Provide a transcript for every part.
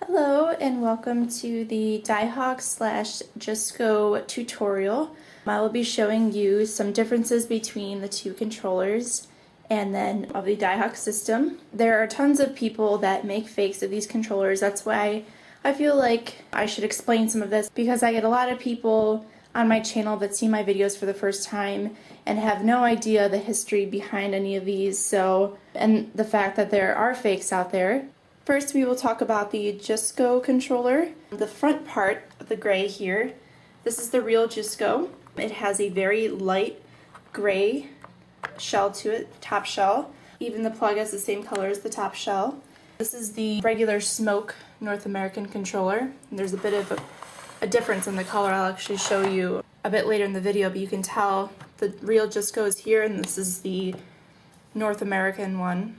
Hello and welcome to the Daiei Hawks slash Jusco tutorial. I will be showing you some differences between the two controllers and then of the Daiei Hawks system. There are tons of people that make fakes of these controllers. That's why I feel like I should explain some of this, because I get a lot of people on my channel that see my videos for the first time and have no idea the history behind any of these, and the fact that there are fakes out there. First, we will talk about the Jusco controller. The front part of the gray here, this is the real Jusco. It has a very light gray shell to it, top shell. Even the plug has the same color as the top shell. This is the regular Smoke North American controller. And there's a bit of a difference in the color. I'll actually show you a bit later in the video, but you can tell the real Jusco is here and this is the North American one.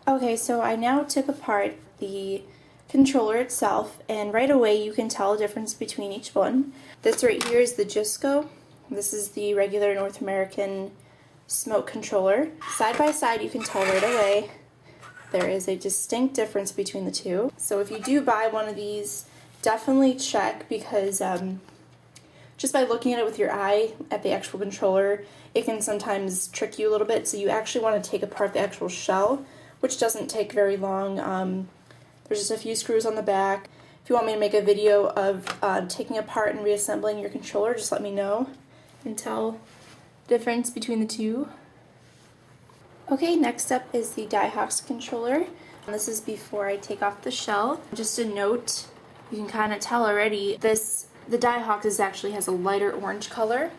Okay, so I now took apart the controller itself, and right away you can tell a difference between each one. This right here is the Jusco. This is the regular North American Smoke controller. Side by side you can tell right away there is a distinct difference between the two. So if you do buy one of these, definitely check, because just by looking at it with your eye at the actual controller, it can sometimes trick you a little bit. So you actually want to take apart the actual shell, which doesn't take very long. There's just a few screws on the back. If you want me to make a video of taking apart and reassembling your controller, just let me know. You can tell the difference between the two. Okay, next up is the Daiei Hawks controller. This is before I take off the shell. Just a note, you can kind of tell already, the Daiei Hawks actually has a lighter orange color,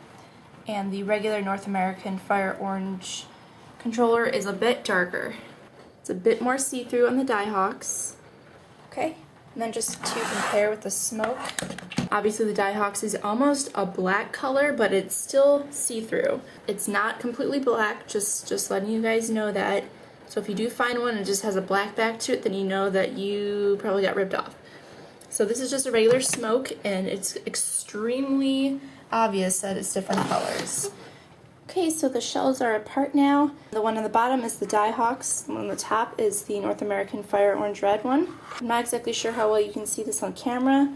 and the regular North American Fire Orange controller is a bit darker. It's a bit more see-through on the Daiei Hawks. Okay, and then just to compare with the Smoke, obviously the Daiei Hawks is almost a black color, but it's still see-through. It's not completely black, just letting you guys know that. So if you do find one and it just has a black back to it, then you know that you probably got ripped off. So this is just a regular Smoke, and it's extremely obvious that it's different colors. Okay, so the shells are apart now. The one on the bottom is the Daiei Hawks. The one on the top is the North American Fire Orange Red one. I'm not exactly sure how well you can see this on camera,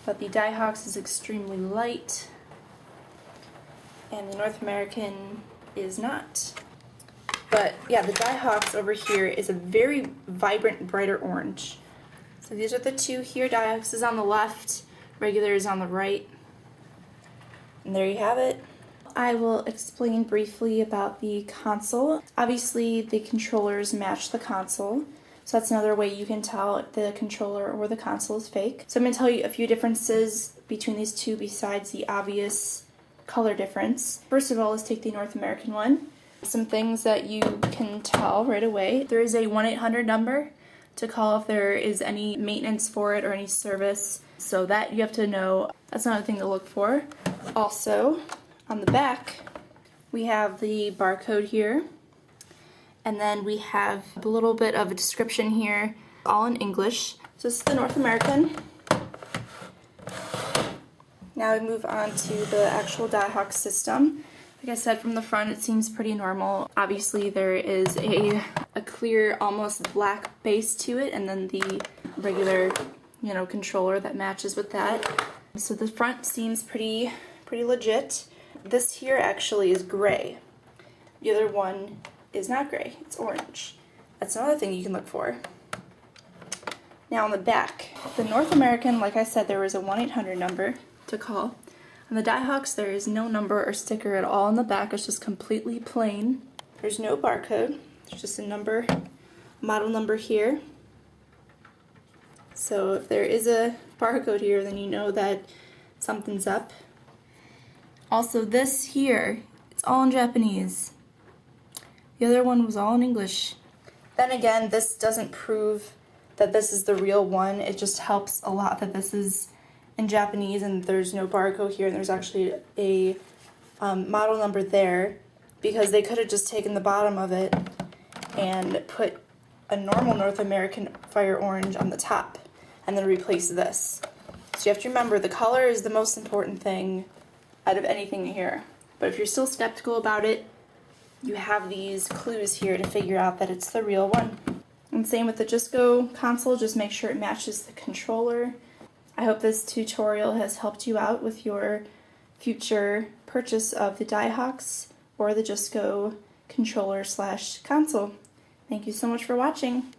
but the Daiei Hawks is extremely light, and the North American is not. But yeah, the Daiei Hawks over here is a very vibrant, brighter orange. So these are the two here. Daiei Hawks is on the left, regular is on the right. And there you have it. I will explain briefly about the console. Obviously, the controllers match the console, so that's another way you can tell if the controller or the console is fake. So I'm going to tell you a few differences between these two besides the obvious color difference. First of all, let's take the North American one. Some things that you can tell right away. There is a 1-800 number to call if there is any maintenance for it or any service, so that you have to know. That's another thing to look for. Also, on the back, we have the barcode here, and then we have a little bit of a description here, all in English. So this is the North American. Now we move on to the actual Daiei Hawks system. Like I said, from the front it seems pretty normal. Obviously there is a clear, almost black base to it, and then the regular, controller that matches with that. So the front seems pretty legit. This here actually is gray. The other one is not gray, it's orange. That's another thing you can look for. Now on the back, the North American, like I said, there was a 1-800 number to call. On the Daiei Hawks, there is no number or sticker at all on the back. It's just completely plain. There's no barcode. There's just a number, model number here. So if there is a barcode here, then you know that something's up. Also, this here, it's all in Japanese. The other one was all in English. Then again, this doesn't prove that this is the real one. It just helps a lot that this is in Japanese and there's no barcode here, and there's actually a model number there, because they could have just taken the bottom of it and put a normal North American Fire Orange on the top and then replace this. So you have to remember, the color is the most important thing out of anything here. But if you're still skeptical about it, you have these clues here to figure out that it's the real one. And same with the Jusco console, just make sure it matches the controller. I hope this tutorial has helped you out with your future purchase of the Daiei Hawks or the Jusco controller/console. Thank you so much for watching.